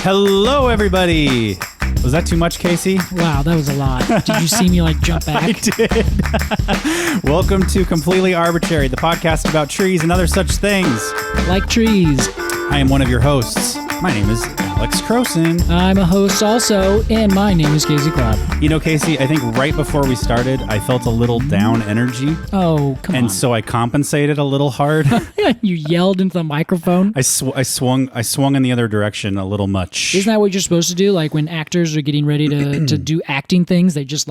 Hello, everybody. Was that too much, Casey? Wow, that was a lot. Did you see me jump back? I did. Welcome to Completely Arbortrary, the podcast about trees and other such things. Like trees. I am one of your hosts. My name is Alex Crowson. I'm a host also, and my name is Casey Clapp. You know, Casey, I think right before we started, I felt a little down energy. Oh, come on. And so I compensated a little hard. You yelled into the microphone? I swung in the other direction a little much. Isn't that what you're supposed to do? Like when actors are getting ready to do acting things, they just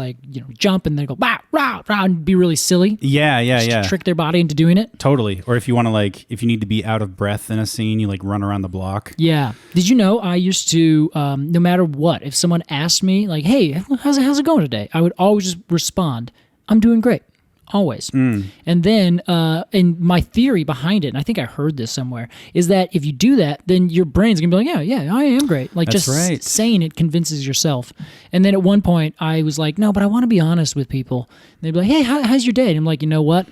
jump and they go, rah, rah, rah, and be really silly? Yeah. To trick their body into doing it? Totally. Or if you want to if you need to be out of breath in a scene, you run around the block. Yeah. Did you know I used to, no matter what, if someone asked me hey, how's it going today? I would always just respond, I'm doing great. Always. And then, and my theory behind it, and I think I heard this somewhere, is that if you do that, then your brain's going to be like, yeah, I am great. That's right. Saying it convinces yourself. And then at one point, I was like, no, but I want to be honest with people. And they'd be like, hey, how's your day? And I'm like, you know what?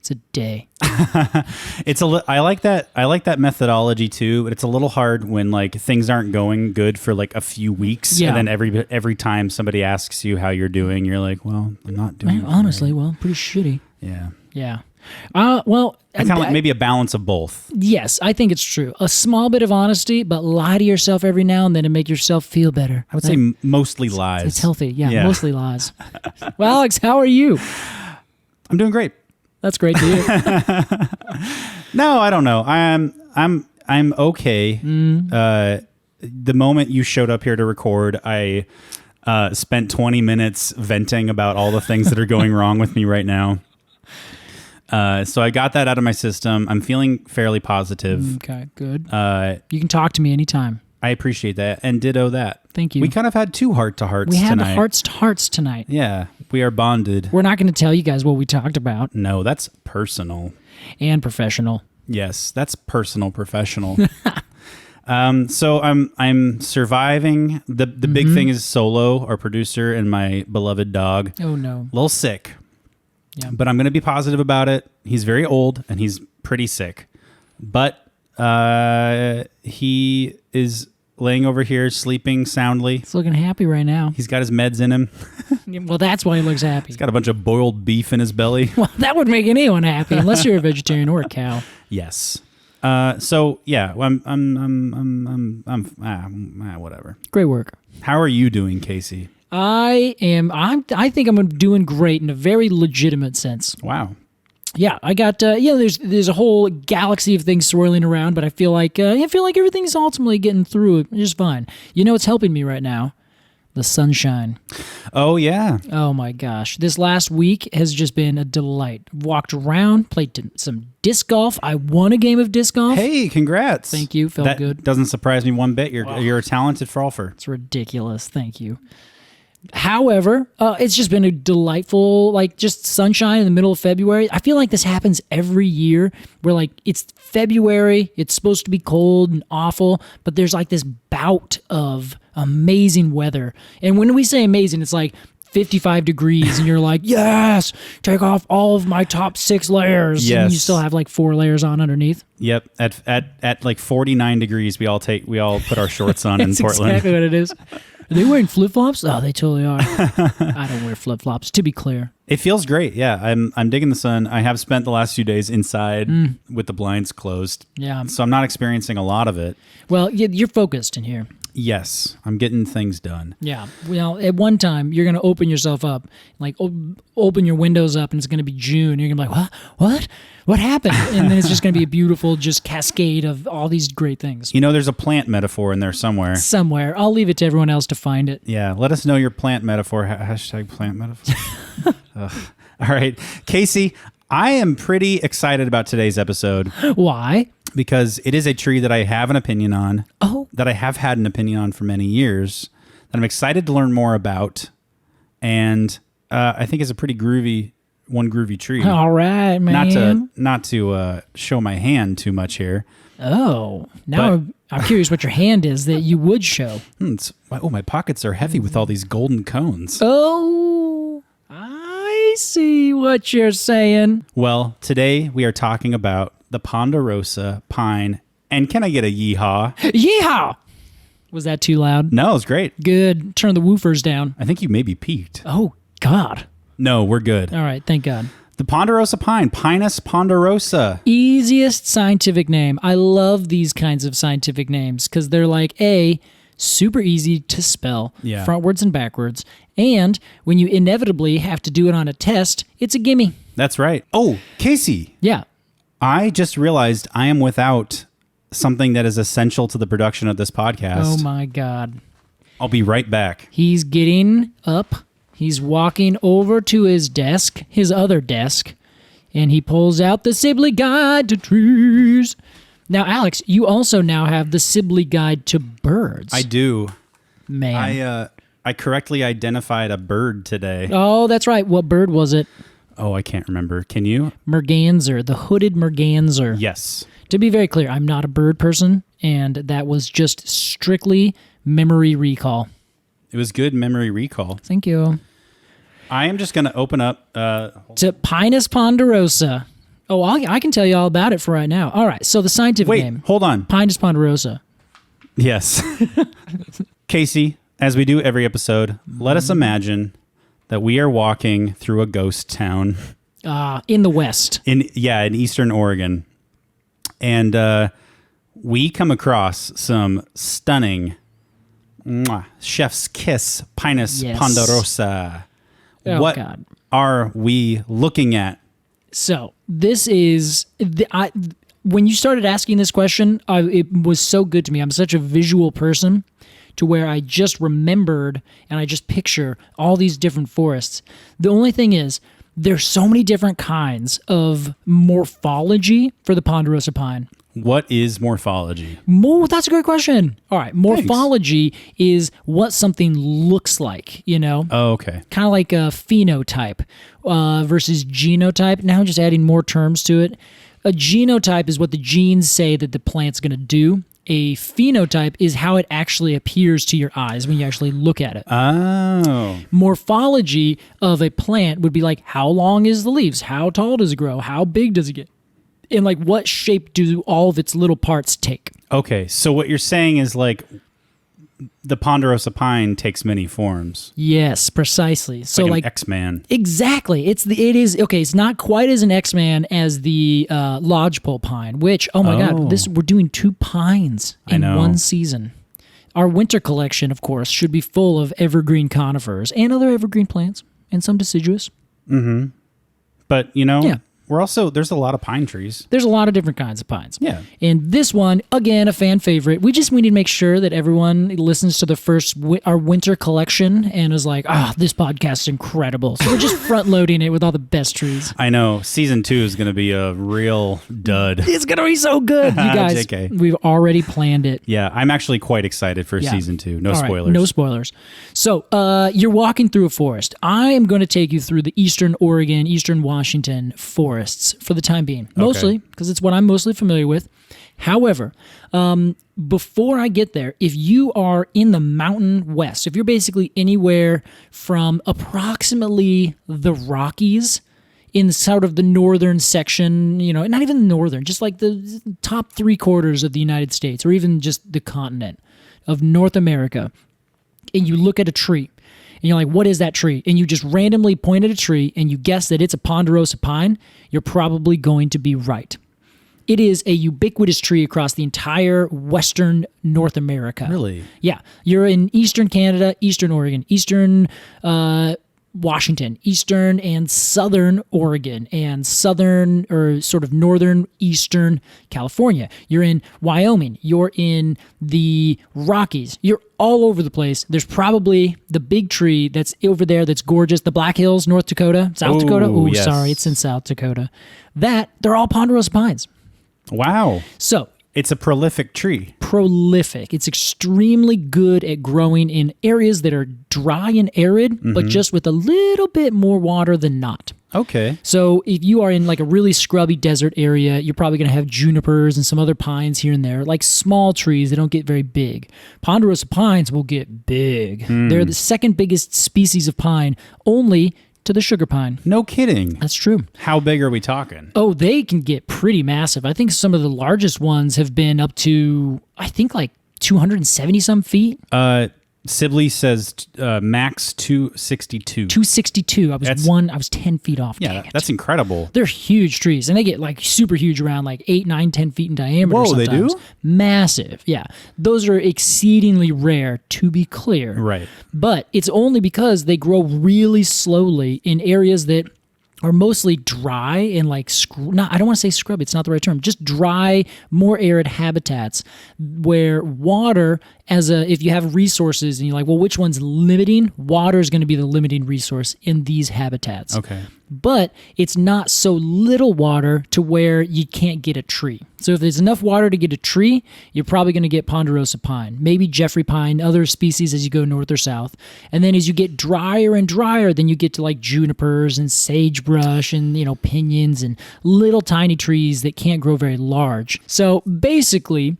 It's a day. I like that methodology too, but it's a little hard when things aren't going good for a few weeks, yeah. And then every time somebody asks you how you're doing, you're like, well, I'm not doing. Honestly, right. well, pretty shitty. Yeah. Well, I kind of maybe a balance of both. Yes, I think it's true. A small bit of honesty, but lie to yourself every now and then to make yourself feel better. I would say mostly lies. It's healthy. Yeah, mostly lies. Well, Alex, how are you? I'm doing great. That's great to hear. No, I don't know. I'm okay. The moment you showed up here to record, I spent 20 minutes venting about all the things that are going wrong with me right now. So I got that out of my system. I'm feeling fairly positive. Okay, good. You can talk to me anytime. I appreciate that, and ditto that. Thank you. We kind of had two heart-to-hearts tonight. We had hearts-to-hearts tonight. Yeah, we are bonded. We're not going to tell you guys what we talked about. No, that's personal. And professional. Yes, that's personal, professional. So I'm surviving. The big thing is Solo, our producer, and my beloved dog. Oh, no. A little sick. Yeah. But I'm going to be positive about it. He's very old, and he's pretty sick. But he is laying over here sleeping soundly. He's looking happy right now. He's got his meds in him. Well, that's why he looks happy. He's got a bunch of boiled beef in his belly. Well, that would make anyone happy, unless you're a vegetarian or a cow. Yes. So yeah, I'm whatever. Great work. How are you doing, Casey? I think I'm doing great in a very legitimate sense. Wow. Yeah, I got there's a whole galaxy of things swirling around, but I feel like everything's ultimately getting through it just fine. You know what's helping me right now? The sunshine. Oh yeah. Oh my gosh. This last week has just been a delight. Walked around, played some disc golf. I won a game of disc golf. Hey, congrats. Thank you. Felt good. Doesn't surprise me one bit. You're a talented frolfer. It's ridiculous. Thank you. However, it's just been a delightful, just sunshine in the middle of February. I feel like this happens every year where it's February, it's supposed to be cold and awful, but there's this bout of amazing weather. And when we say amazing, it's 55 degrees and you're like, yes, take off all of my top 6 layers. Yes. And you still have 4 layers on underneath. Yep. At 49 degrees, we all put our shorts on in Portland. That's exactly what it is. Are they wearing flip-flops? Oh, they totally are. I don't wear flip-flops, to be clear. It feels great. Yeah, I'm digging the sun. I have spent the last few days inside with the blinds closed. Yeah. So I'm not experiencing a lot of it. Well, you're focused in here. Yes, I'm getting things done. Yeah. Well, at one time, you're going to open yourself up, open your windows up, and it's going to be June. You're going to be like, what? What happened? And then it's just going to be a beautiful just cascade of all these great things. There's a plant metaphor in there somewhere. Somewhere. I'll leave it to everyone else to find it. Yeah, let us know your plant metaphor. Hashtag plant metaphor. All right. Casey, I am pretty excited about today's episode. Why? Because it is a tree that I have an opinion on. Oh. That I have had an opinion on for many years. That I'm excited to learn more about. And I think is a pretty groovy tree. All right, man. Not to show my hand too much here. Oh. Now I'm curious what your hand is that you would show. My pockets are heavy with all these golden cones. Oh. I see what you're saying. Well, today we are talking about the Ponderosa pine. And can I get a yeehaw? Yeehaw! Was that too loud? No, it was great. Good. Turn the woofers down. I think you maybe peaked. Oh, God. No, we're good. All right. Thank God. The Ponderosa pine, Pinus ponderosa. Easiest scientific name. I love these kinds of scientific names because they're like, super easy to spell, frontwards and backwards. And when you inevitably have to do it on a test, it's a gimme. That's right. Oh, Casey. Yeah. I just realized I am without something that is essential to the production of this podcast. Oh, my God. I'll be right back. He's getting up. He's walking over to his desk, his other desk, and he pulls out the Sibley Guide to Trees. Now, Alex, you also now have the Sibley Guide to Birds. I do. Man. I correctly identified a bird today. Oh, that's right. What bird was it? Oh, I can't remember. Can you? Merganser, the hooded merganser. Yes. To be very clear, I'm not a bird person, and that was just strictly memory recall. It was good memory recall. Thank you. I am just going to open up... to Pinus ponderosa. Oh, I can tell you all about it for right now. All right, so the scientific name. Hold on. Pinus ponderosa. Yes. Casey, as we do every episode, let us imagine that we are walking through a ghost town. In the West. In Eastern Oregon. And we come across some stunning chef's kiss Pinus ponderosa. Oh, what God. are we looking at? So this is... when you started asking this question, it was so good to me. I'm such a visual person to where I just remembered and I just picture all these different forests. The only thing is, there's so many different kinds of morphology for the ponderosa pine. What is morphology? That's a great question. All right. Morphology is what something looks like, you know? Oh, okay. Kind of like a phenotype versus genotype. Now just adding more terms to it. A genotype is what the genes say that the plant's going to do. A phenotype is how it actually appears to your eyes when you actually look at it. Oh. Morphology of a plant would be like, how long is the leaves? How tall does it grow? How big does it get? And like, what shape do all of its little parts take? Okay, so what you're saying is like the ponderosa pine takes many forms. Yes, precisely. So like an X-Man. Exactly. It is okay. It's not quite as an X-Man as the lodgepole pine, which God, we're doing 2 pines in one season. Our winter collection, of course, should be full of evergreen conifers and other evergreen plants and some deciduous. Mm-hmm. But we're also, there's a lot of pine trees. There's a lot of different kinds of pines. Yeah. And this one, again, a fan favorite. We need to make sure that everyone listens to our winter collection and is like, this podcast is incredible. So we're just front loading it with all the best trees. I know. Season 2 is going to be a real dud. It's going to be so good. You guys, JK. We've already planned it. Yeah. I'm actually quite excited for season 2. No spoilers. Right, no spoilers. So you're walking through a forest. I am going to take you through the Eastern Oregon, Eastern Washington forests for the time being, mostly because it's what I'm mostly familiar with. However, before I get there, if you are in the mountain west, if you're basically anywhere from approximately the Rockies in sort of the northern section, not even northern, just like the top 3/4 of the United States or even just the continent of North America, and you look at a tree, and you're like, what is that tree? And you just randomly point at a tree and you guess that it's a ponderosa pine, you're probably going to be right. It is a ubiquitous tree across the entire western North America. Really? Yeah. You're in eastern Canada, eastern Oregon, eastern Washington, eastern and southern Oregon, and southern or sort of northern eastern California. You're in Wyoming. You're in the Rockies. You're all over the place. There's probably the big tree that's over there that's gorgeous, the Black Hills, North Dakota, South Dakota. Oh, yes. Sorry, it's in South Dakota. They're all ponderosa pines. Wow. So it's a prolific tree. Prolific. It's extremely good at growing in areas that are dry and arid, but just with a little bit more water than not. Okay. So if you are in like a really scrubby desert area, you're probably going to have junipers and some other pines here and there, like small trees that don't get very big. Ponderosa pines will get big. They're the second biggest species of pine, only to the sugar pine. No kidding. That's true. How big are we talking? Oh, they can get pretty massive. I think some of the largest ones have been up to, I think like 270 some feet. Sibley says max 262. 262. I was 10 feet off. Yeah, that's incredible. They're huge trees, and they get like super huge around like 8, 9, 10 feet in diameter. Whoa, sometimes. they do? Massive. Yeah. Those are exceedingly rare, to be clear. Right. But it's only because they grow really slowly in areas that are mostly dry and like I don't want to say scrubby, it's not the right term, just dry, more arid habitats where water if you have resources and you're like, well, which one's limiting? Water is going to be the limiting resource in these habitats. Okay. But it's not so little water to where you can't get a tree. So if there's enough water to get a tree, you're probably going to get Ponderosa pine, maybe Jeffrey pine, other species as you go north or south. And then as you get drier and drier, then you get to like junipers and sagebrush and, pinyons and little tiny trees that can't grow very large. So basically,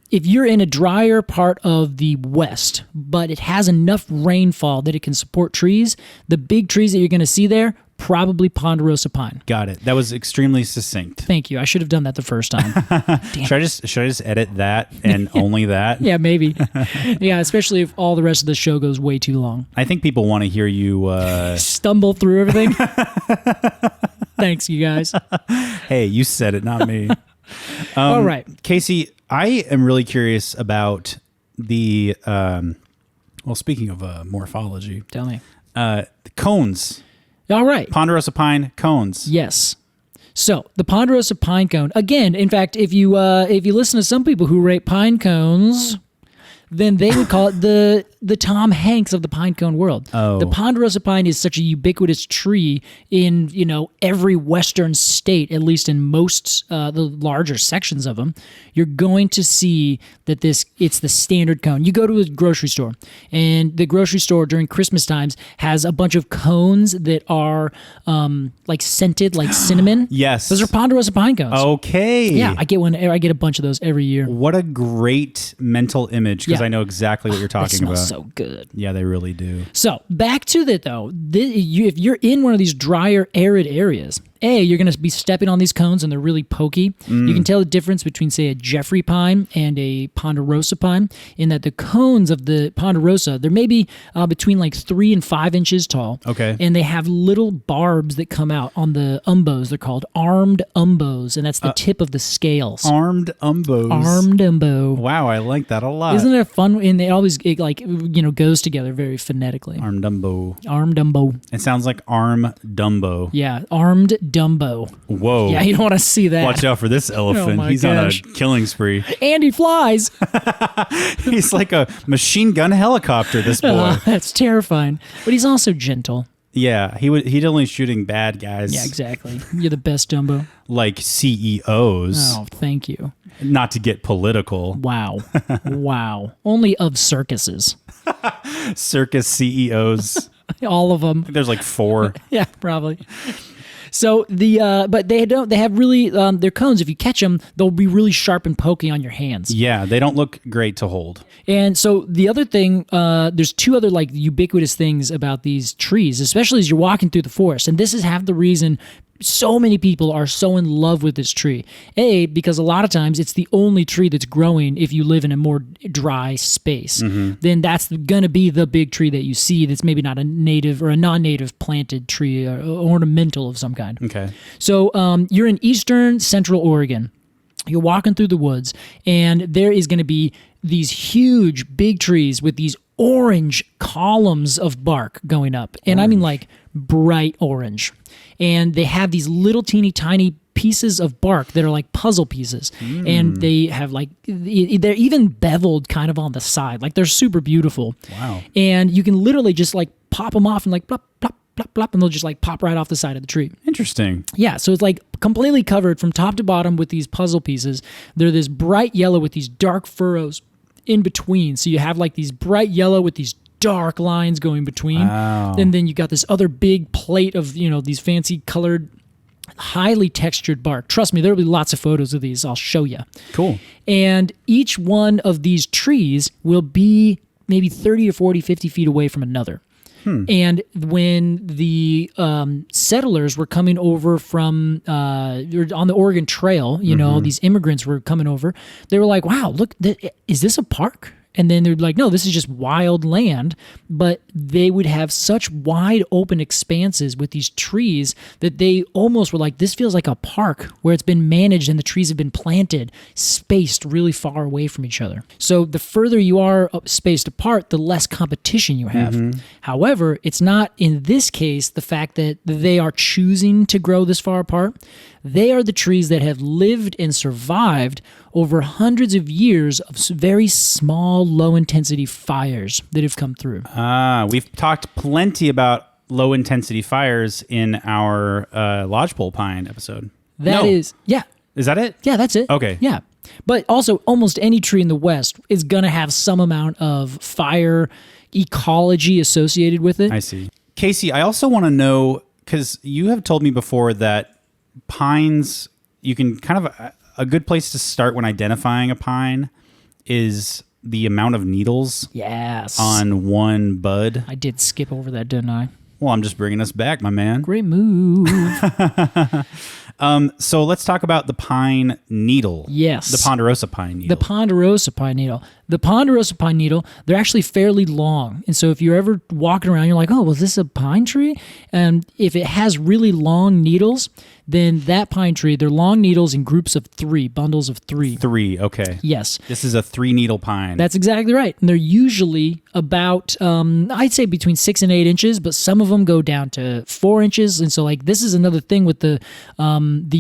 if you're in a drier part of the west, but it has enough rainfall that it can support trees, the big trees that you're going to see there, probably Ponderosa pine. Got it. That was extremely succinct. Thank you. I should have done that the first time. Should I just edit that and only that? Yeah, maybe. Yeah, especially if all the rest of the show goes way too long. I think people want to hear you stumble through everything. Thanks, you guys. Hey, you said it, not me. All right. Casey, I am really curious about the, speaking of morphology. Tell me. The cones. All right. Ponderosa pine cones. Yes. So the Ponderosa pine cone, again, in fact, if you listen to some people who rate pine cones, then they would call it the Tom Hanks of the pine cone world. Oh. The Ponderosa pine is such a ubiquitous tree in, every western state, at least in most the larger sections of them. You're going to see that it's the standard cone. You go to a grocery store, and the grocery store during Christmas times has a bunch of cones that are like scented, like cinnamon. Yes. Those are Ponderosa pine cones. Okay. Yeah, I get a bunch of those every year. What a great mental image, because I know exactly what you're talking about. So good. Yeah, they really do. So back to that though. If you're in one of these drier, arid areas, you're going to be stepping on these cones and they're really pokey. You can tell the difference between, say, a Jeffrey pine and a Ponderosa pine in that the cones of the Ponderosa, they're maybe between like 3 and 5 inches tall. Okay. And they have little barbs that come out on the umbos. They're called armed umbos, and that's the tip of the scales. Armed umbos. Armed umbo. Wow, I like that a lot. Isn't it fun? And it always goes together very phonetically. Armed Dumbo. Armed Dumbo. It sounds like Arm Dumbo. Yeah, Armed Dumbo. Whoa. Yeah, you don't want to see that. Watch out for this elephant. my He's gosh. on a killing spree. And he flies. He's like a machine gun helicopter, this boy. That's terrifying. But he's also gentle. Yeah, he'd only shooting bad guys. Yeah, exactly. You're the best, Dumbo. Like CEOs. Oh, thank you. Not to get political. Wow. Wow. Only of circuses. Circus CEOs. All of them. There's like 4. Yeah, probably. So but they have really their cones. If you catch them, they'll be really sharp and pokey on your hands. Yeah, they don't look great to hold. And so the other thing, there's 2 other like ubiquitous things about these trees, especially as you're walking through the forest. And this is half the reason so many people are so in love with this tree. Because a lot of times it's the only tree that's growing if you live in a more dry space. Mm-hmm. Then that's going to be the big tree that you see that's maybe not a native or a non-native planted tree or ornamental of some kind. Okay. So you're in eastern central Oregon. You're walking through the woods, and there is going to be these huge big trees with these orange columns of bark going up. And I mean like bright orange. And they have these little teeny tiny pieces of bark that are like puzzle pieces. And they have like, they're even beveled kind of on the side. Like they're super beautiful. Wow. And you can literally just like pop them off and like plop, plop, plop, plop, and they'll just like pop right off the side of the tree. Interesting. Yeah, so it's like completely covered from top to bottom with these puzzle pieces. They're this bright yellow with these dark furrows in between. So you have like these bright yellow with these dark lines going between. Wow. And then you got this other big plate of, these fancy colored, highly textured bark. Trust me, there'll be lots of photos of these. I'll show you. Cool. And each one of these trees will be maybe 30 or 40, 50 feet away from another. And when the settlers were coming over from on the Oregon Trail, these immigrants were coming over, they were like, wow, look, is this a park? And then they're like, no, this is just wild land. But they would have such wide open expanses with these trees that they almost were like, this feels like a park where it's been managed and the trees have been planted, spaced really far away from each other. So the further you are spaced apart, the less competition you have. However, it's not in this case the fact that they are choosing to grow this far apart. They are the trees that have lived and survived over hundreds of years of very small, low-intensity fires that have come through. We've talked plenty about low-intensity fires in our lodgepole pine episode. Is that it? Yeah, that's it. Okay. Yeah. But also, almost any tree in the West is going to have some amount of fire ecology associated with it. I see. Casey, I also want to know, because you have told me before that pines, you can kind of, a good place to start when identifying a pine is the amount of needles on one bud. I did skip over that, didn't I? Well, I'm just bringing us back, my man. Great move. So let's talk about the pine needle. Yes. The Ponderosa pine needle. The Ponderosa pine needle. The Ponderosa pine needle, they're actually fairly long. And so if you're ever walking around, you're like, oh, was this a pine tree? And if it has really long needles, then that pine tree, they're long needles in groups of 3, bundles of 3. 3, okay. Yes. This is a 3-needle pine. That's exactly right. And they're usually about, I'd say between 6 and 8 inches, but some of them go down to 4 inches. And so like this is another thing with the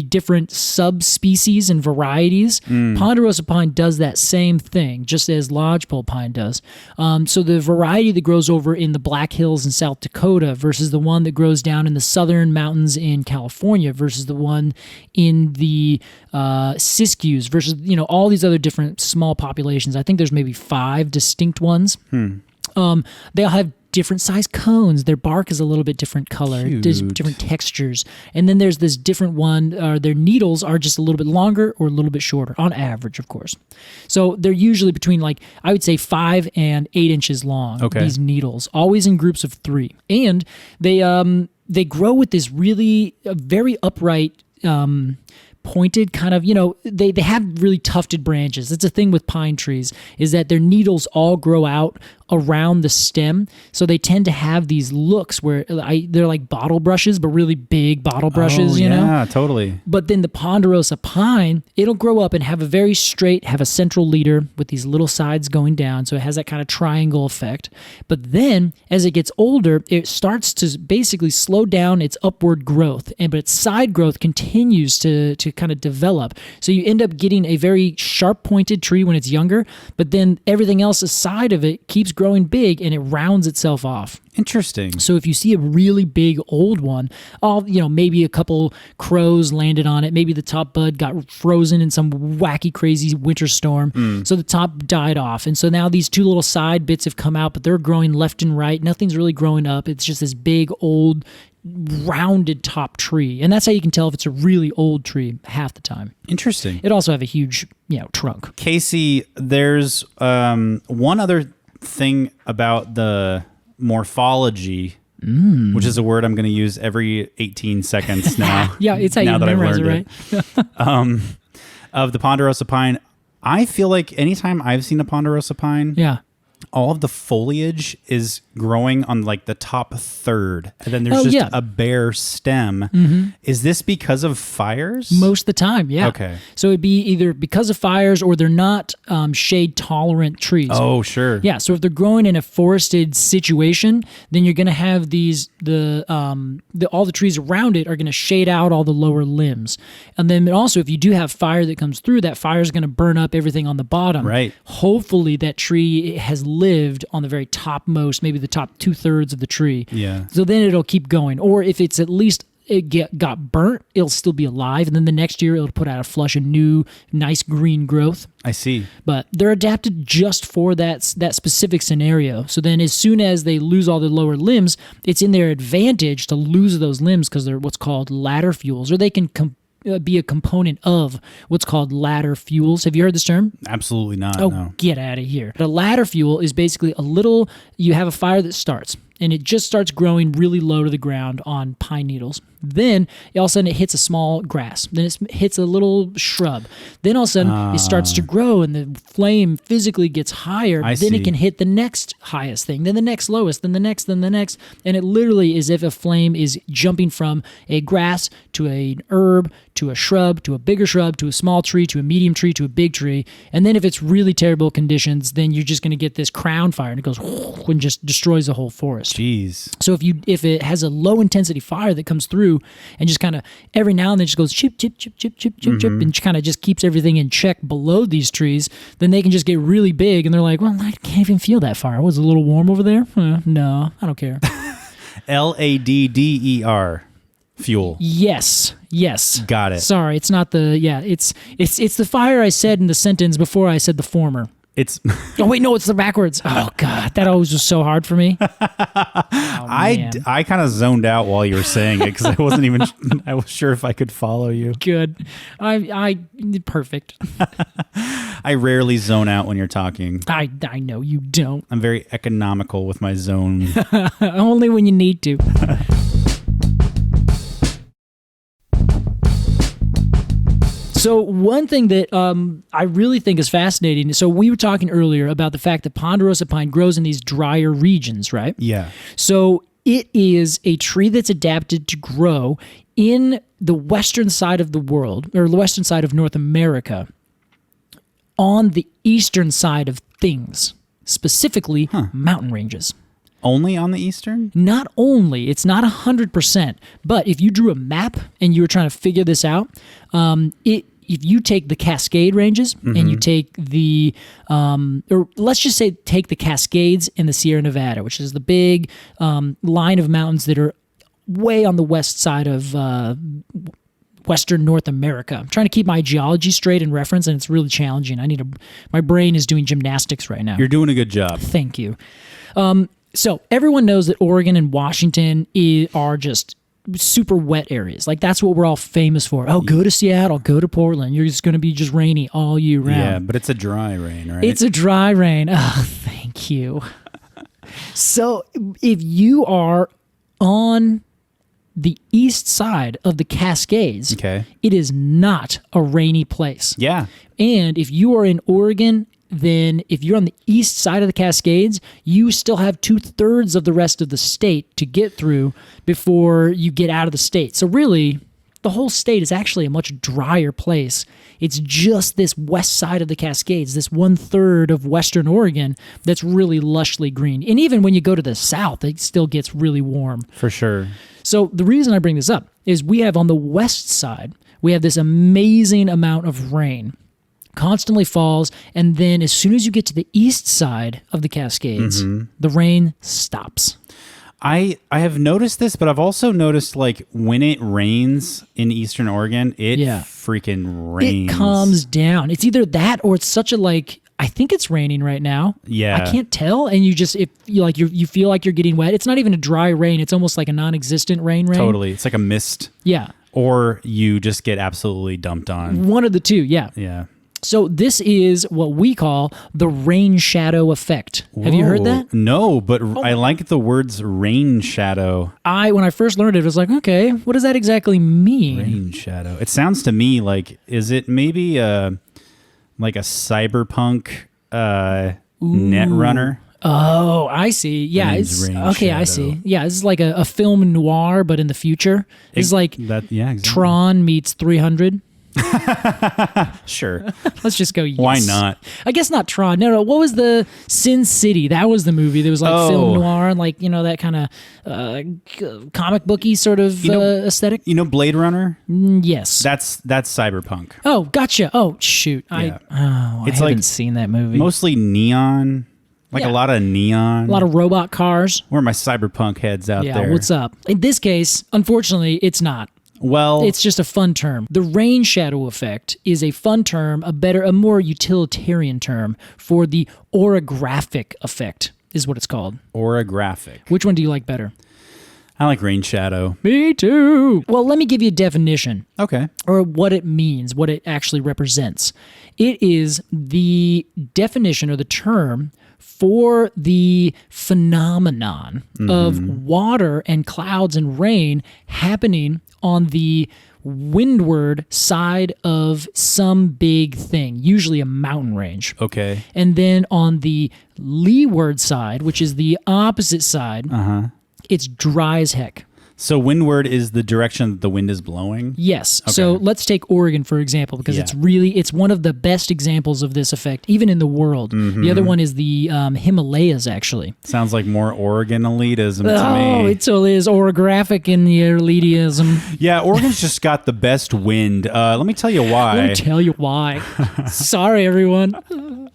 different subspecies and varieties. Ponderosa pine does that same thing, just as lodgepole pine does. So the variety that grows over in the Black Hills in South Dakota versus the one that grows down in the southern mountains in California versus the one in the Siskiyous versus, all these other different small populations. I think there's maybe 5 distinct ones. They all have different size cones. Their bark is a little bit different color, different textures. And then there's this different one, their needles are just a little bit longer or a little bit shorter, on average, of course. So they're usually between I would say 5 and 8 inches long, these needles, always in groups of 3. And they grow with this really very upright, pointed kind of, they have really tufted branches. It's a thing with pine trees is that their needles all grow out around the stem. So they tend to have these looks where they're like bottle brushes, but really big bottle brushes, you know? Yeah, totally. But then the Ponderosa pine, it'll grow up and have a very straight, have a central leader with these little sides going down. So it has that kind of triangle effect. But then as it gets older, it starts to basically slow down its upward growth. But its side growth continues to kind of develop. So you end up getting a very sharp pointed tree when it's younger, but then everything else aside of it keeps growing big and it rounds itself off. Interesting. So if you see a really big old one, maybe a couple crows landed on it, maybe the top bud got frozen in some wacky, crazy winter storm, so the top died off. And so now these 2 little side bits have come out, but they're growing left and right. Nothing's really growing up. It's just this big, old, rounded top tree. And that's how you can tell if it's a really old tree half the time. Interesting. It also have a huge, trunk. Casey, there's one other thing about the morphology, which is a word I'm going to use every 18 seconds now. Yeah, it's how you memorize it, right? Of the Ponderosa pine, I feel like anytime I've seen a Ponderosa pine, all of the foliage is growing on the top third, and then there's just a bare stem. Is this because of fires? Most of the time, yeah. Okay. So it'd be either because of fires or they're not shade tolerant trees. Oh, sure. Yeah. So if they're growing in a forested situation, then you're going to have all the trees around it are going to shade out all the lower limbs, and then also if you do have fire that comes through, that fire is going to burn up everything on the bottom. Right. Hopefully that tree has lived on the very topmost, maybe the top 2/3 of the tree. Yeah. So then it'll keep going. Or if it's at least got burnt, it'll still be alive. And then the next year it'll put out a flush of new, nice green growth. I see. But they're adapted just for that specific scenario. So then as soon as they lose all their lower limbs, it's in their advantage to lose those limbs because they're what's called ladder fuels, or they can be a component of what's called ladder fuels. Have you heard this term? Absolutely not. Oh, no. Get out of here. A ladder fuel is basically you have a fire that starts. and it just starts growing really low to the ground on pine needles. Then all of a sudden it hits a small grass. Then it hits a little shrub. Then all of a sudden it starts to grow and the flame physically gets higher. Then it can hit the next highest thing, then the next lowest, then the next, then the next. And it literally is as if a flame is jumping from a grass to an herb to a shrub to a bigger shrub to a small tree to a medium tree to a big tree. And then if it's really terrible conditions, then you're just going to get this crown fire and it goes and just destroys the whole forest. Jeez. So if it has a low intensity fire that comes through and just kind of every now and then just goes chip, chip, chip, chip, chip, chip, chip, and kind of just keeps everything in check below these trees, then they can just get really big and they're like, well, I can't even feel that fire. Was it a little warm over there? No, I don't care. LADDER. Fuel. Yes. Got it. Sorry, it's not the, it's the fire I said in the sentence before I said the former. It's. Oh wait, no, it's the backwards. Oh God, that always was so hard for me. I kind of zoned out while you were saying it because I wasn't even. I was sure if I could follow you. Good, I perfect. I rarely zone out when you're talking. I know you don't. I'm very economical with my zone. Only when you need to. So one thing that I really think is fascinating, so we were talking earlier about the fact that Ponderosa pine grows in these drier regions, right? Yeah. So it is a tree that's adapted to grow in the western side of the world, or the western side of North America, on the eastern side of things, specifically mountain ranges. Only on the eastern? Not only, it's not 100%, but if you drew a map and you were trying to figure this out, if you take the Cascade ranges and you take the, or let's just say take the Cascades and the Sierra Nevada, which is the big line of mountains that are way on the west side of Western North America. I'm trying to keep my geology straight in reference, and it's really challenging. My brain is doing gymnastics right now. You're doing a good job. Thank you. So everyone knows that Oregon and Washington are just super wet areas. Like that's what we're all famous for. Oh, go to Seattle, go to Portland. You're just going to be just rainy all year round. Yeah, but it's a dry rain, right? It's a dry rain. Oh, thank you. So if you are on the east side of the Cascades, it is not a rainy place. Yeah. And if you are in Oregon, then if you're on the east side of the Cascades, you still have 2/3 of the rest of the state to get through before you get out of the state. So really, the whole state is actually a much drier place. It's just this west side of the Cascades, this 1/3 of western Oregon that's really lushly green. And even when you go to the south, it still gets really warm. For sure. So the reason I bring this up is we have on the west side, we have this amazing amount of rain. Constantly falls, and then as soon as you get to the east side of the Cascades, the rain stops. I have noticed this, but I've also noticed like when it rains in Eastern Oregon, it freaking rains. It calms down. It's either that or it's such a like. I think it's raining right now. Yeah, I can't tell, and you just you feel like you're getting wet. It's not even a dry rain. It's almost like a non-existent rain. Totally, it's like a mist. Yeah, or you just get absolutely dumped on. One of the two. Yeah. Yeah. So this is what we call the rain shadow effect. Have you heard that? No, but I like the words rain shadow. When I first learned it, I was like, okay, what does that exactly mean? Rain shadow. It sounds to me like, is it maybe like a cyberpunk Netrunner? Oh, I see. Yeah, it's okay. Shadow. I see. Yeah, this is like a film noir, but in the future. It's like that. Yeah, exactly. Tron meets 300. Sure. Let's just go. Yes. Why not? I guess not Tron. No. What was the Sin City? That was the movie. There was like film noir and like that kind of comic booky sort of aesthetic. You know Blade Runner? Yes. That's cyberpunk. Oh, gotcha. Oh, shoot. Yeah. I haven't seen that movie. Mostly neon. Like a lot of neon. A lot of robot cars. Where are my cyberpunk heads out there? Yeah, what's up? In this case, unfortunately, it's not. Well, it's just a fun term. The rain shadow effect is a fun term, a more utilitarian term for the orographic effect is what it's called. Orographic. Which one do you like better? I like rain shadow. Me too. Well, let me give you a definition. Okay. Or what it means, what it actually represents. It is the definition or the term for the phenomenon of water and clouds and rain happening on the windward side of some big thing, usually a mountain range. Okay. And then on the leeward side, which is the opposite side, it's dry as heck. So windward is the direction that the wind is blowing? Yes. Okay. So let's take Oregon, for example, because it's one of the best examples of this effect, even in the world. The other one is the Himalayas, actually. Sounds like more Oregon elitism to me. Oh, it totally is orographic in the elitism. Yeah, Oregon's just got the best wind. Let me tell you why. Let me tell you why. Sorry, everyone.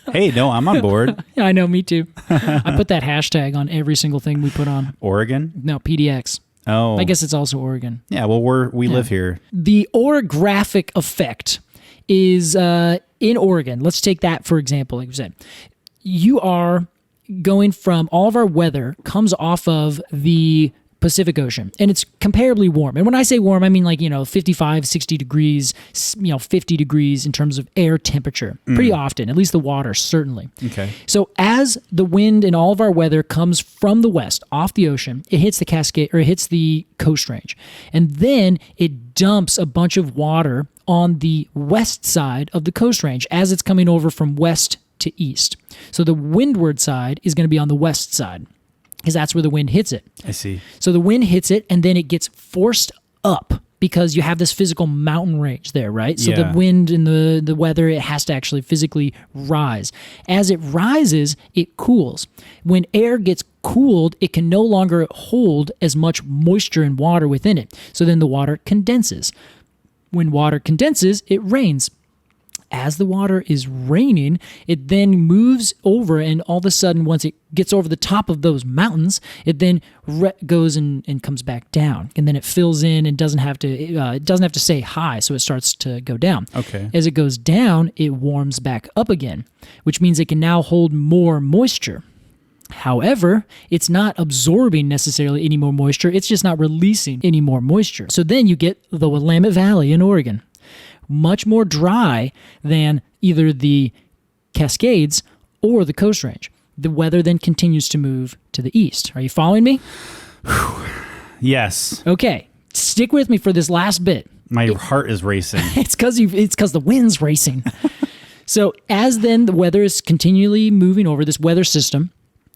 Hey, no, I'm on board. Yeah, I know, me too. I put that hashtag on every single thing we put on. Oregon? No, PDX. Oh. I guess it's also Oregon. Yeah, well, we live here. The orographic effect is in Oregon. Let's take that for example. Like we said, you are going from all of our weather comes off of the Pacific Ocean, and it's comparably warm. And when I say warm, I mean 55, 60 degrees, 50 degrees in terms of air temperature. Pretty often, at least the water, certainly. Okay. So as the wind and all of our weather comes from the west, off the ocean, it hits the Cascade, or it hits the Coast Range. And then it dumps a bunch of water on the west side of the Coast Range as it's coming over from west to east. So the windward side is going to be on the west side, because that's where the wind hits it. I see. So the wind hits it, and then it gets forced up because you have this physical mountain range there, right? So the wind and the weather, it has to actually physically rise. As it rises, it cools. When air gets cooled, it can no longer hold as much moisture and water within it. So then the water condenses. When water condenses, it rains. As the water is raining, it then moves over, and all of a sudden, once it gets over the top of those mountains, it then goes and comes back down, and then it fills in and doesn't have to stay high, so it starts to go down. Okay. As it goes down, it warms back up again, which means it can now hold more moisture. However, it's not absorbing necessarily any more moisture. It's just not releasing any more moisture. So then you get the Willamette Valley in Oregon. Much more dry than either the Cascades or the Coast Range. The weather then continues to move to the east. Are you following me? Yes. Okay. Stick with me for this last bit. My heart is racing. It's because the wind's racing. So as then the weather is continually moving over, this weather system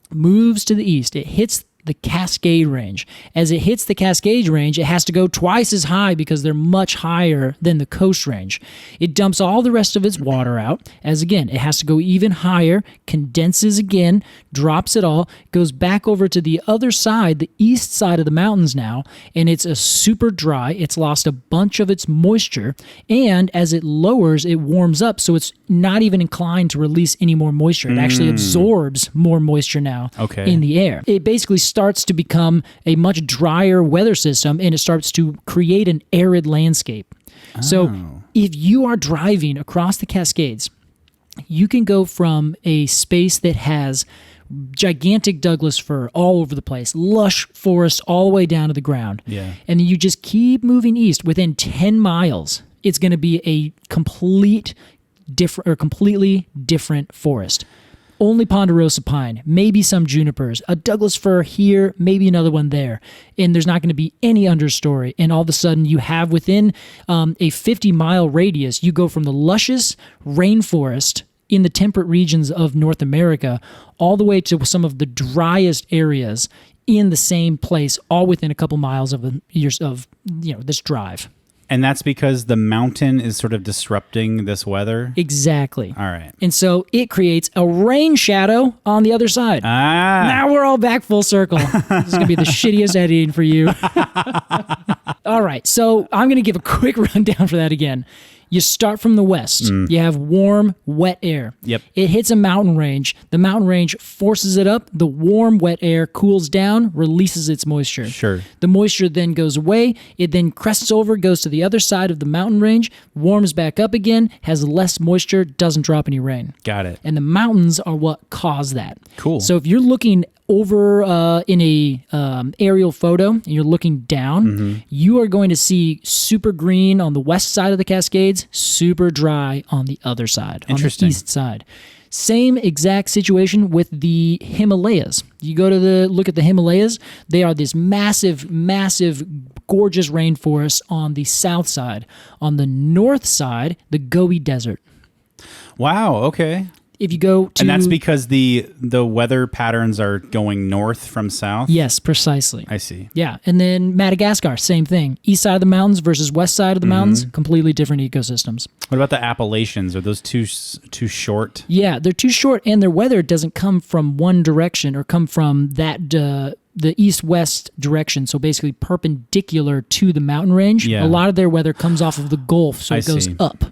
moves to the east. It hits the Cascade Range. As it hits the Cascade Range, it has to go twice as high because they're much higher than the Coast Range. It dumps all the rest of its water out, as again, it has to go even higher, condenses again, drops it all, goes back over to the other side, the east side of the mountains now, and it's a super dry. It's lost a bunch of its moisture, and as it lowers, it warms up, so it's not even inclined to release any more moisture. It actually absorbs more moisture now in the air. It basically starts to become a much drier weather system, and it starts to create an arid landscape. So if you are driving across the Cascades, you can go from a space that has gigantic Douglas fir all over the place, lush forest all the way down to the ground. Yeah. And then you just keep moving east. Within 10 miles, it's going to be a completely different forest. Only Ponderosa pine, maybe some junipers, a Douglas fir here, maybe another one there. And there's not going to be any understory. And all of a sudden you have within a 50-mile radius, you go from the luscious rainforest in the temperate regions of North America all the way to some of the driest areas in the same place, all within a couple miles of this drive. And that's because the mountain is sort of disrupting this weather? Exactly. All right. And so it creates a rain shadow on the other side. Now we're all back full circle. This is going to be the shittiest editing for you. All right. So I'm going to give a quick rundown for that again. You start from the west. You have warm, wet air. Yep. It hits a mountain range. The mountain range forces it up. The warm, wet air cools down, releases its moisture. Sure. The moisture then goes away. It then crests over, goes to the other side of the mountain range, warms back up again, has less moisture, doesn't drop any rain. Got it. And the mountains are what cause that. Cool. So if you're looking over in a aerial photo and you're looking down, you are going to see super green on the west side of the Cascades, super dry on the other side, on the east side. Same exact situation with the Himalayas. You go to look at the Himalayas, they are this massive, massive, gorgeous rainforest on the south side. On the north side, the Gobi Desert. Wow, okay. If you go to... And that's because the weather patterns are going north from south? Yes, precisely. I see. Yeah, and then Madagascar, same thing. East side of the mountains versus west side of the mountains, completely different ecosystems. What about the Appalachians? Are those too short? Yeah, they're too short, and their weather doesn't come from one direction or come from that the east-west direction, so basically perpendicular to the mountain range. Yeah. A lot of their weather comes off of the Gulf, so it goes up.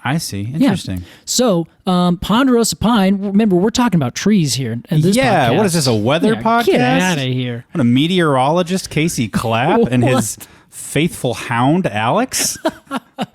I see. Interesting. Yeah. So, Ponderosa pine, remember, we're talking about trees here. And this yeah, podcast. what is this, a weather podcast? Get out of here. What, a meteorologist, Casey Clapp, and his faithful hound, Alex?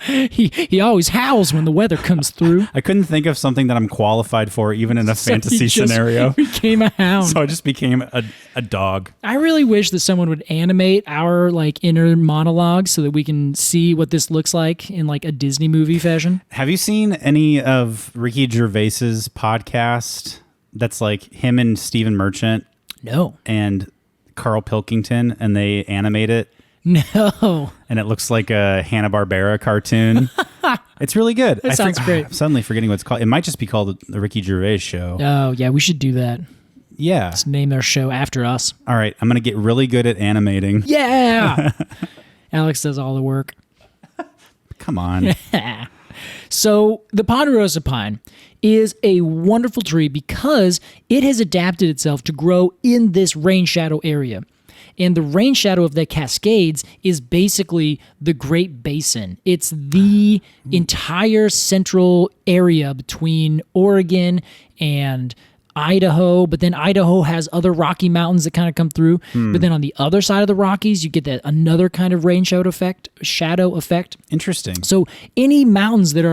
He always howls when the weather comes through. I couldn't think of something that I'm qualified for, even in a fantasy he just scenario. became a hound. So I just became a dog. I really wish that someone would animate our inner monologue so that we can see what this looks like in a Disney movie fashion. Have you seen any of Ricky Gervais's podcast that's him and Stephen Merchant? No. And Carl Pilkington, and they animate it? No. And it looks like a Hanna-Barbera cartoon. It's really good. That sounds great. I'm suddenly forgetting what it's called. It might just be called The Ricky Gervais Show. Oh, yeah, we should do that. Yeah. Let's name our show after us. All right, I'm going to get really good at animating. Yeah! Alex does all the work. Come on. So the Ponderosa pine is a wonderful tree because it has adapted itself to grow in this rain shadow area. And the rain shadow of the Cascades is basically the Great Basin. It's the entire central area between Oregon and Idaho, but then Idaho has other Rocky Mountains that kind of come through. But then on the other side of the Rockies, you get that another kind of rain shadow effect. Interesting. So any mountains that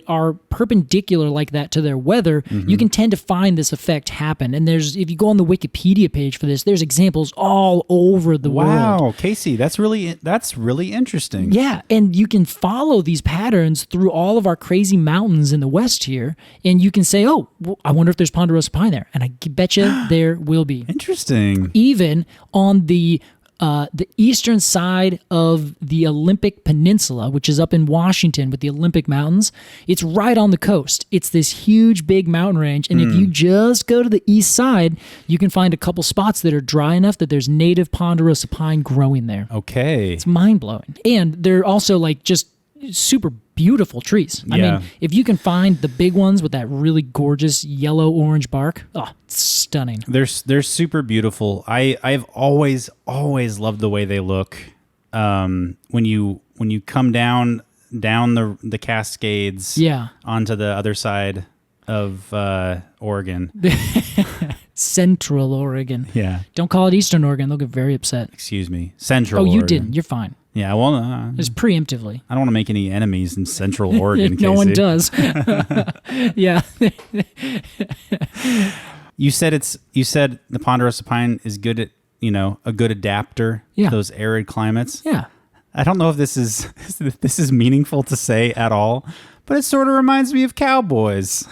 are perpendicular like that to their weather, you can tend to find this effect happen. And if you go on the Wikipedia page for this, there's examples all over the world. Wow, Casey, that's really interesting. Yeah, and you can follow these patterns through all of our crazy mountains in the west here, and you can say, oh, well, I wonder if there's Ponderosa pine there, and I bet you there will be. Interesting. Even on the eastern side of the Olympic Peninsula, which is up in Washington with the Olympic Mountains, it's right on the coast. It's this huge, big mountain range, and if you just go to the east side, you can find a couple spots that are dry enough that there's native Ponderosa pine growing there. Okay. It's mind-blowing. And they're also just super beautiful trees. I mean, if you can find the big ones with that really gorgeous yellow-orange bark, it's stunning. They're super beautiful. I've always loved the way they look. When you come down the Cascades, onto the other side of Oregon. Central Oregon. Yeah. Don't call it Eastern Oregon. They'll get very upset. Excuse me. Central Oregon. Oregon. Didn't. You're fine. Yeah, well... Just preemptively. I don't want to make any enemies in Central Oregon, No Casey. one does. Yeah. You said the Ponderosa pine is good at, a good adapter to those arid climates. Yeah. I don't know if this is meaningful to say at all, but it sort of reminds me of cowboys.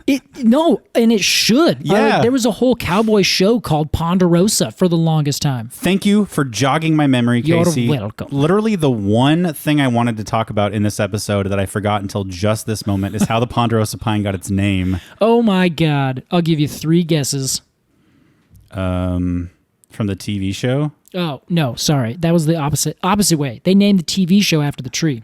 And it should. Yeah. There was a whole cowboy show called Ponderosa for the longest time. Thank you for jogging my memory, Casey. You're welcome. Literally the one thing I wanted to talk about in this episode that I forgot until just this moment is how the Ponderosa pine got its name. Oh my God. I'll give you 3 guesses. From the TV show? Oh, no, sorry. That was the opposite way. They named the TV show after the tree.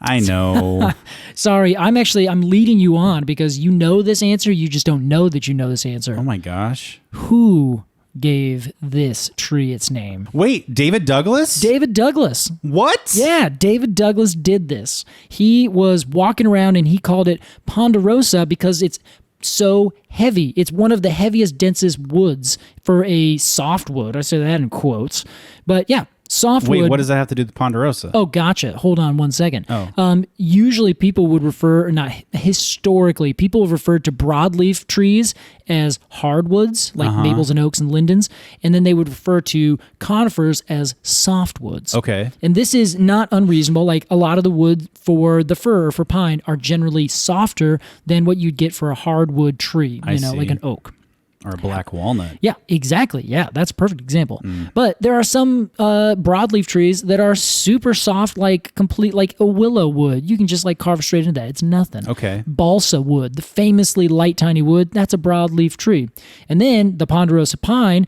I know. Sorry, I'm leading you on because you know this answer. You just don't know that you know this answer. Oh my gosh. Who gave this tree its name? Wait, David Douglas? David Douglas. What? Yeah, David Douglas did this. He was walking around and he called it Ponderosa because it's so heavy. It's one of the heaviest, densest woods for a softwood. I say that in quotes. But yeah, Softwood. Wait, what does that have to do with Ponderosa? Oh, gotcha. Hold on one second. Oh. Usually people would refer, not historically, people have referred to broadleaf trees as hardwoods, like maples and oaks and lindens, and then they would refer to conifers as softwoods. Okay. And this is not unreasonable. Like a lot of the wood for the fir or for pine are generally softer than what you'd get for a hardwood tree, I see. like an oak. Or a black walnut. Yeah, exactly. Yeah, that's a perfect example. But there are some broadleaf trees that are super soft, like a willow wood. You can just like carve straight into that. It's nothing. Okay. Balsa wood, the famously light, tiny wood, that's a broadleaf tree. And then the ponderosa pine,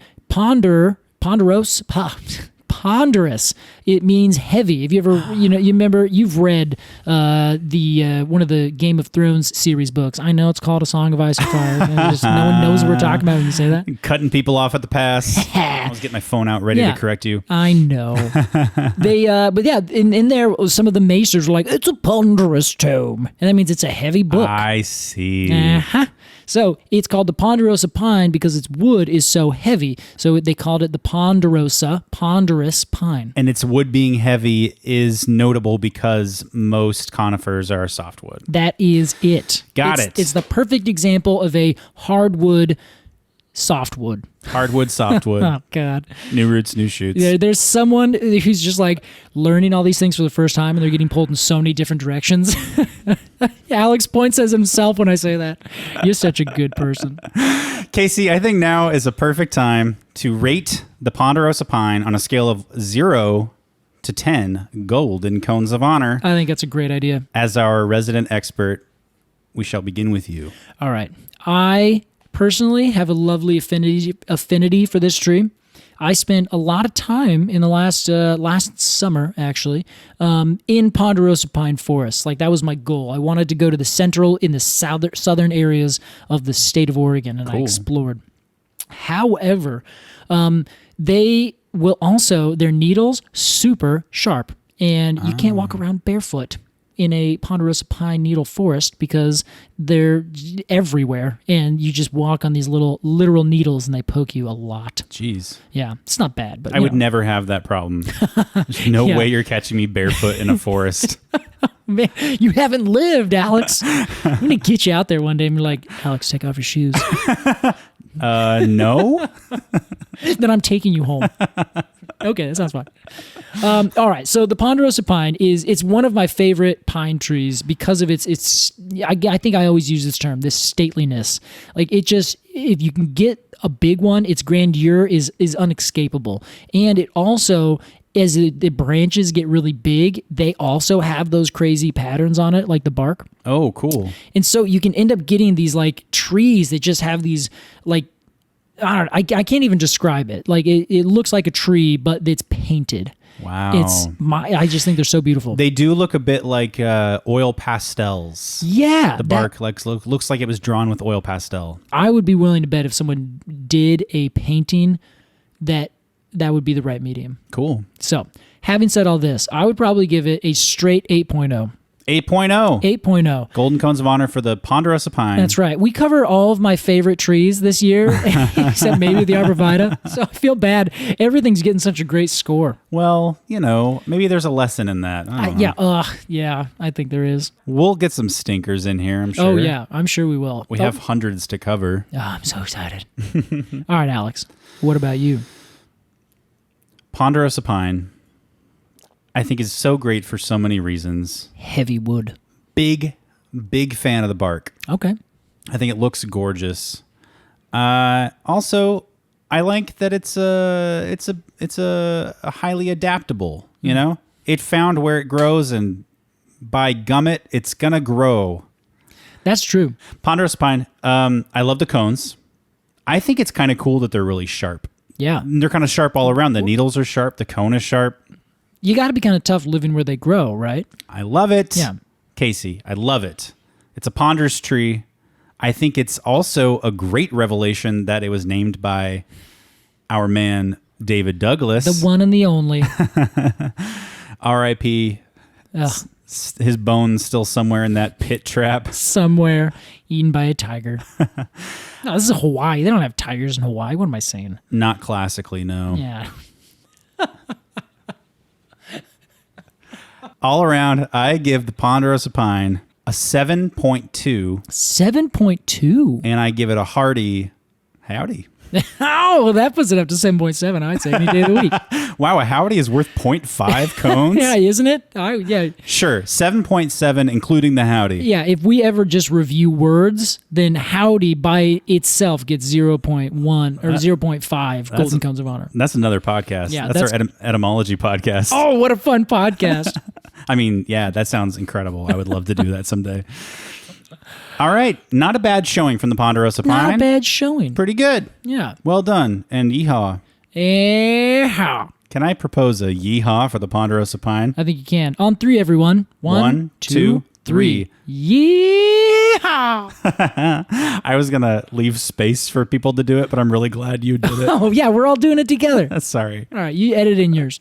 ponderous. It means heavy. Have you ever, you remember, you've read the one of the Game of Thrones series books. I know it's called A Song of Ice and Fire. No one knows what we're talking about when you say that. Cutting people off at the pass. I was getting my phone out ready to correct you. I know. But yeah, in there, some of the maesters were like, it's a ponderous tome. And that means it's a heavy book. I see. Uh-huh. So it's called the ponderosa pine because its wood is so heavy. So they called it the ponderous pine. And its wood being heavy is notable because most conifers are softwood. That is it. Got it. It's the perfect example of a hardwood softwood. Hardwood, softwood. Oh, God. New roots, new shoots. Yeah, there's someone who's just like learning all these things for the first time and they're getting pulled in so many different directions. Alex points as himself when I say that. You're such a good person. Casey, I think now is a perfect time to rate the Ponderosa pine on a scale of 0 to 10 golden cones of honor. I think that's a great idea. As our resident expert, we shall begin with you. All right. I personally have a lovely affinity for this tree. I spent a lot of time in the last summer, actually, in Ponderosa pine forest. Like that was my goal. I wanted to go to the southern areas of the state of Oregon, and I explored. However, they will also, their needles super sharp, and you can't walk around barefoot in a Ponderosa pine needle forest because they're everywhere and you just walk on these little literal needles and they poke you a lot. Jeez. Yeah, it's not bad, but I would never have that problem. There's no way you're catching me barefoot in a forest. Man, you haven't lived, Alex. I'm going to get you out there one day and be like, Alex, take off your shoes. No. Then I'm taking you home. Okay, that sounds fine. All right, so the Ponderosa pine it's one of my favorite pine trees because of its I think I always use this term, this stateliness. Like it just, if you can get a big one, its grandeur is unescapable. And it also, as the branches get really big, they also have those crazy patterns on it, like the bark. Oh, cool. And so you can end up getting these like trees that just have these like, I can't even describe it. Like it looks like a tree, but it's painted. Wow. I just think they're so beautiful. They do look a bit like oil pastels. Yeah. The bark looks like it was drawn with oil pastel. I would be willing to bet if someone did a painting that would be the right medium. Cool. So having said all this, I would probably give it a straight 8.0. 8.0. 8.0. Golden cones of honor for the Ponderosa pine. That's right. We cover all of my favorite trees this year, except maybe the arborvitae. So I feel bad. Everything's getting such a great score. Well, maybe there's a lesson in that. I don't know. Yeah, I think there is. We'll get some stinkers in here, I'm sure. Oh, yeah, I'm sure we will. We have hundreds to cover. Oh, I'm so excited. All right, Alex, what about you? Ponderosa pine, I think, is so great for so many reasons. Heavy wood. Big fan of the bark. Okay. I think it looks gorgeous. Also, I like that it's a highly adaptable. It found where it grows, and by gummit, it's gonna grow. That's true. Ponderosa pine. I love the cones. I think it's kind of cool that they're really sharp. Yeah. They're kind of sharp all around. The needles are sharp. The cone is sharp. You got to be kind of tough living where they grow, right? I love it. Yeah. Casey, I love it. It's a ponderous tree. I think it's also a great revelation that it was named by our man, David Douglas. The one and the only. R.I.P. His bones still somewhere in that pit trap. Somewhere eaten by a tiger. No, this is Hawaii. They don't have tigers in Hawaii. What am I saying? Not classically, no. Yeah. all around, I give the Ponderosa pine a 7.2. 7.2. And I give it a hearty howdy. Oh, well, that puts it up to 7.7. I'd say any day of the week. Wow, a howdy is worth 0.5 cones? Yeah, isn't it? Yeah. Sure, 7.7 including the howdy. Yeah, if we ever just review words, then howdy by itself gets 0.1 or 0.5 golden cones of honor. That's another podcast. Yeah, that's our etymology podcast. Oh, what a fun podcast. I mean, yeah, that sounds incredible. I would love to do that someday. All right. Not a bad showing from the Ponderosa pine. Not a bad showing. Pretty good. Yeah. Well done. And yeehaw. Yeehaw. Can I propose a yeehaw for the Ponderosa pine? I think you can. On 3, everyone. 1, 2, 3. Yeehaw. I was going to leave space for people to do it, but I'm really glad you did it. Oh, yeah. We're all doing it together. Sorry. All right. You edit in yours.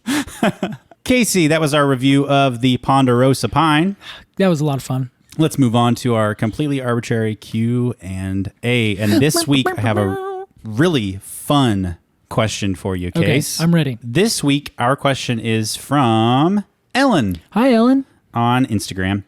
Casey, that was our review of the Ponderosa pine. That was a lot of fun. Let's move on to our completely arbitrary Q&A. And this week I have a really fun question for you, Case. Okay, I'm ready. This week our question is from Ellen. Hi, Ellen. On Instagram.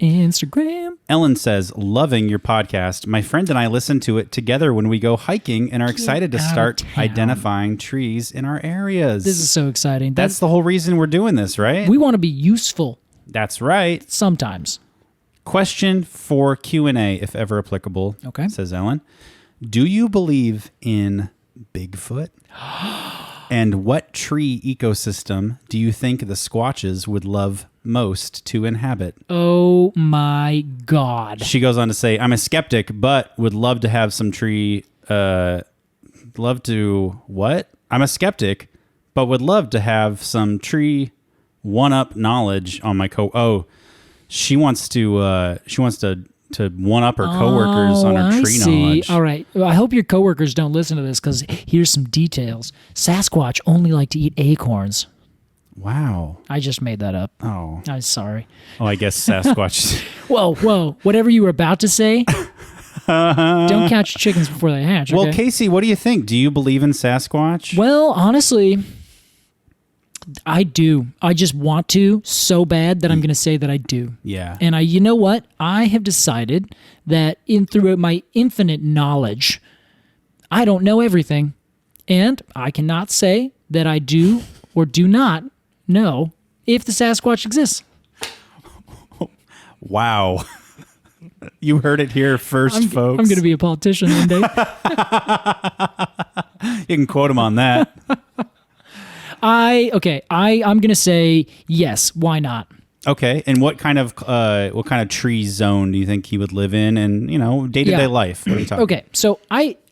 Ellen says, loving your podcast. My friend and I listen to it together when we go hiking and are excited to start identifying trees in our areas. This is so exciting. That's the whole reason we're doing this, right? We want to be useful. That's right. Sometimes. Question for Q&A, if ever applicable, says Ellen. Do you believe in Bigfoot? And what tree ecosystem do you think the squatches would love most to inhabit? Oh my God. She goes on to say, I'm a skeptic, but would love to have some tree... I'm a skeptic, but would love to have some tree one-up knowledge on my She wants to one up her coworkers on her tree knowledge. All right. Well, I hope your coworkers don't listen to this because here's some details. Sasquatch only like to eat acorns. Wow. I just made that up. Oh. I'm sorry. Oh, I guess Sasquatch. Whoa. Whatever you were about to say, don't catch chickens before they hatch. Okay? Well, Casey, what do you think? Do you believe in Sasquatch? Well, honestly, I do. I just want to so bad that I'm going to say that I do. Yeah. And you know what? I have decided that through my infinite knowledge, I don't know everything. And I cannot say that I do or do not know if the Sasquatch exists. Wow. You heard it here first, folks. I'm going to be a politician one day. You can quote him on that. I'm going to say yes. Why not? Okay, and what kind of tree zone do you think he would live in, and day-to-day life? What are you talking? Okay, so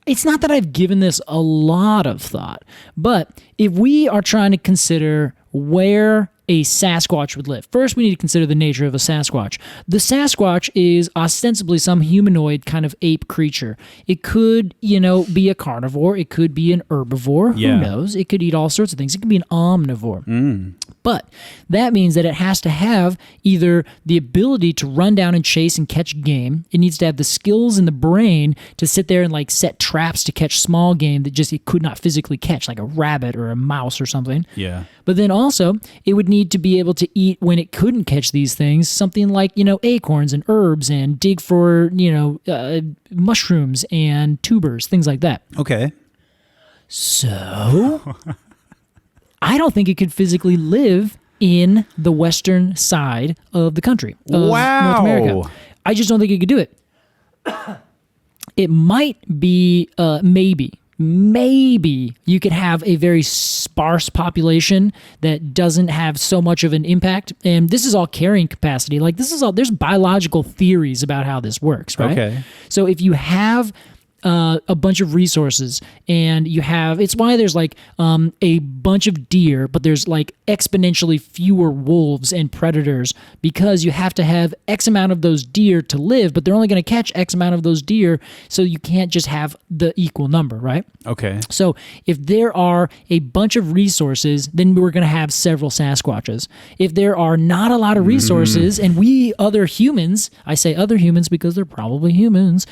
it's not that I've given this a lot of thought, but if we are trying to consider where a Sasquatch would live, first we need to consider the nature of a Sasquatch. The Sasquatch is ostensibly some humanoid kind of ape creature. It could, be a carnivore. It could be an herbivore. Yeah. Who knows? It could eat all sorts of things. It could be an omnivore. But that means that it has to have either the ability to run down and chase and catch game. It needs to have the skills in the brain to sit there and set traps to catch small game that just it could not physically catch, like a rabbit or a mouse or something. Yeah. But then also, it would need to be able to eat when it couldn't catch these things, something like, acorns and herbs and dig for, mushrooms and tubers, things like that. Okay. So, I don't think it could physically live in the western side of the country, of North America. I just don't think it could do it. It might be, maybe you could have a very sparse population that doesn't have so much of an impact. And this is all carrying capacity. There's biological theories about how this works, right? Okay. So if you have a bunch of resources and it's why there's a bunch of deer, but there's exponentially fewer wolves and predators, because you have to have X amount of those deer to live, but they're only going to catch X amount of those deer, so you can't just have the equal number, right? Okay. So if there are a bunch of resources, then we're going to have several Sasquatches. If there are not a lot of resources, and we other humans, I say other humans because they're probably humans,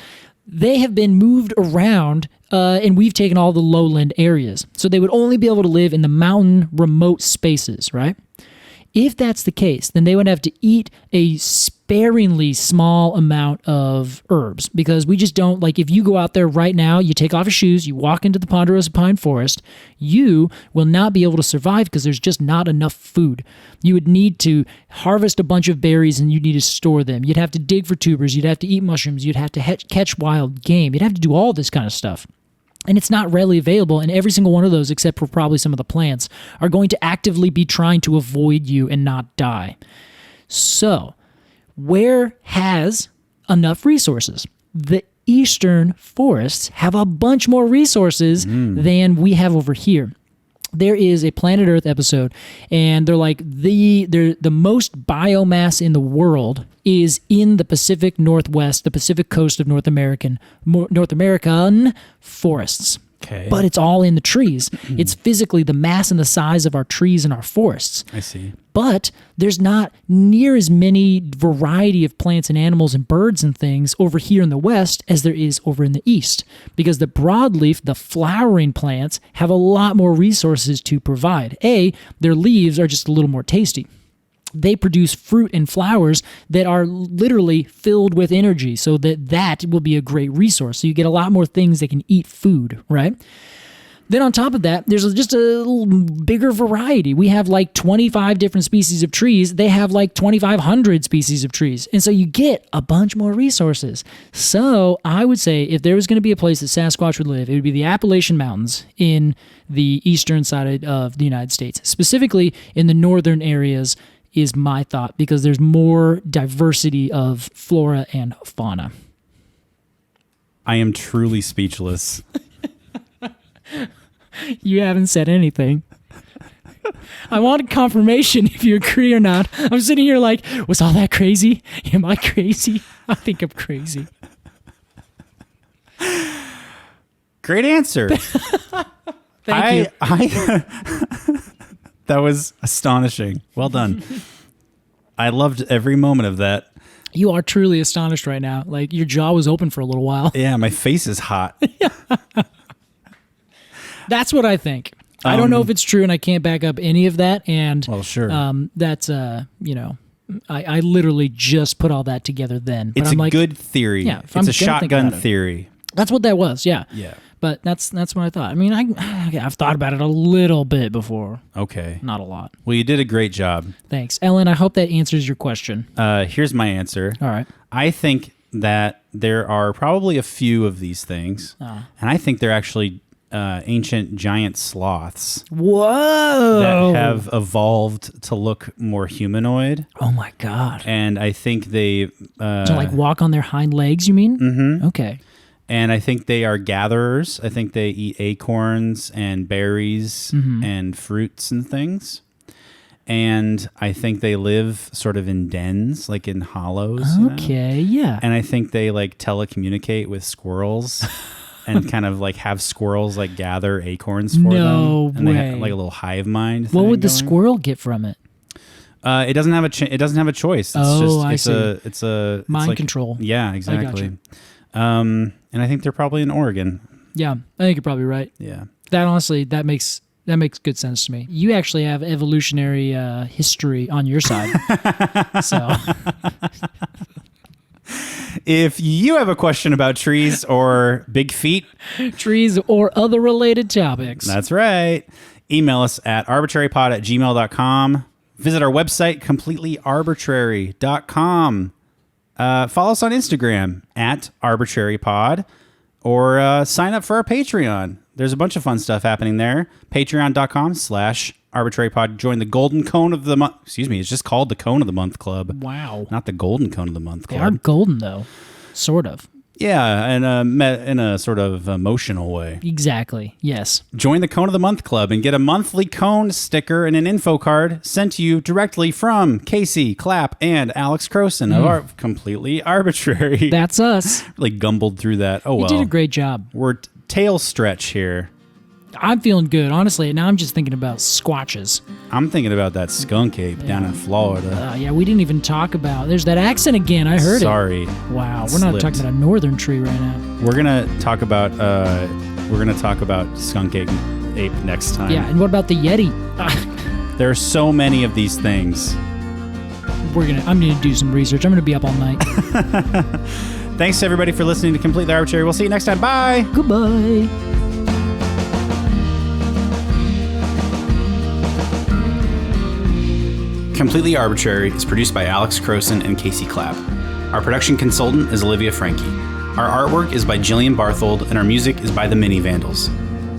they have been moved around, and we've taken all the lowland areas. So they would only be able to live in the mountain, remote spaces, right? If that's the case, then they would have to eat a sparingly small amount of herbs, because we just don't, like, if you go out there right now, you take off your shoes, you walk into the Ponderosa pine forest, you will not be able to survive because there's just not enough food. You would need to harvest a bunch of berries and you need to store them. You'd have to dig for tubers. You'd have to eat mushrooms. You'd have to catch wild game. You'd have to do all this kind of stuff. And it's not readily available, and every single one of those, except for probably some of the plants, are going to actively be trying to avoid you and not die. So, where has enough resources? The eastern forests have a bunch more resources than we have over here. There is a Planet Earth episode, and they're like, the most biomass in the world is in the Pacific Northwest, the Pacific coast of North American forests. Okay. But it's all in the trees. It's physically the mass and the size of our trees and our forests. I see. But there's not near as many variety of plants and animals and birds and things over here in the west as there is over in the east, because the broadleaf, the flowering plants, have a lot more resources to provide. Their leaves are just a little more tasty. They produce fruit and flowers that are literally filled with energy, so that will be a great resource. So you get a lot more things that can eat food, right? Then on top of that, there's just a little bigger variety. We have like 25 different species of trees. They have like 2,500 species of trees. And so you get a bunch more resources. So I would say if there was going to be a place that Sasquatch would live, it would be the Appalachian Mountains in the eastern side of the United States, specifically in the northern areas is my thought, because there's more diversity of flora and fauna. I am truly speechless. You haven't said anything. I wanted confirmation if you agree or not. I'm sitting here like, was all that crazy? Am I crazy? I think I'm crazy. Great answer. Thank you. That was astonishing. Well done. I loved every moment of that. You are truly astonished right now. Like, your jaw was open for a little while. Yeah, my face is hot. That's what I think. I don't know if it's true, and I can't back up any of that. And well, sure. That's I literally just put all that together then. But It's I'm a like, good theory. Yeah, it's a shotgun theory. That's what that was. Yeah. Yeah. But that's what I thought. I mean, I've thought about it a little bit before. Okay. Not a lot. Well, you did a great job. Thanks. Ellen, I hope that answers your question. Here's my answer. All right. I think that there are probably a few of these things, and I think they're actually ancient giant sloths. Whoa! That have evolved to look more humanoid. Oh my God! And I think they to like walk on their hind legs. You mean? Mm-hmm. Okay. And I think they are gatherers. I think they eat acorns and berries and fruits and things. And I think they live sort of in dens, like in hollows. Okay, yeah. And I think they like telecommunicate with squirrels and kind of like have squirrels like gather acorns for them. No And way. they have like a little hive mind. What would the going. Squirrel get from it? It doesn't have a it doesn't have a choice. It's I just see. it's a Mind control. Yeah, exactly. And I think they're probably in Oregon. Yeah, I think you're probably right. Yeah. That honestly, that makes good sense to me. You actually have evolutionary history on your side. So, if you have a question about trees or big feet, trees or other related topics, that's right. Email us at arbitrarypod@gmail.com. Visit our website, completelyarbitrary.com. Follow us on Instagram at arbitrarypod, or sign up for our Patreon. There's a bunch of fun stuff happening there. Patreon.com/arbitrarypod. Join the Golden Cone of the Month. Excuse me, it's just called the Cone of the Month Club. Wow. Not the Golden Cone of the Month They Club. are golden, though. Sort of. Yeah, and in a sort of emotional way. Exactly. Yes. Join the Cone of the Month Club and get a monthly cone sticker and an info card sent to you directly from Casey, Clapp, and Alex Crowson of our Completely Arbitrary. That's us. Really gumbled through that. Oh, You well. did a great job. We're tail stretch here. I'm feeling good, honestly. Now I'm just thinking about squatches. I'm thinking about that skunk ape down in Florida. Yeah, we didn't even talk about. There's that accent again. I heard Sorry. it. Wow, we're not talking about a northern tree right now. We're gonna talk about skunk ape next time. Yeah, and what about the Yeti? There are so many of these things. I'm gonna do some research. I'm gonna be up all night. Thanks to everybody for listening to Completely Arbitrary. We'll see you next time. Bye. Goodbye. Completely Arbitrary is produced by Alex Crowson and Casey Clapp. Our production consultant is Olivia Franke. Our artwork is by Jillian Barthold, and our music is by the Mini Vandals.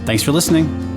Thanks for listening.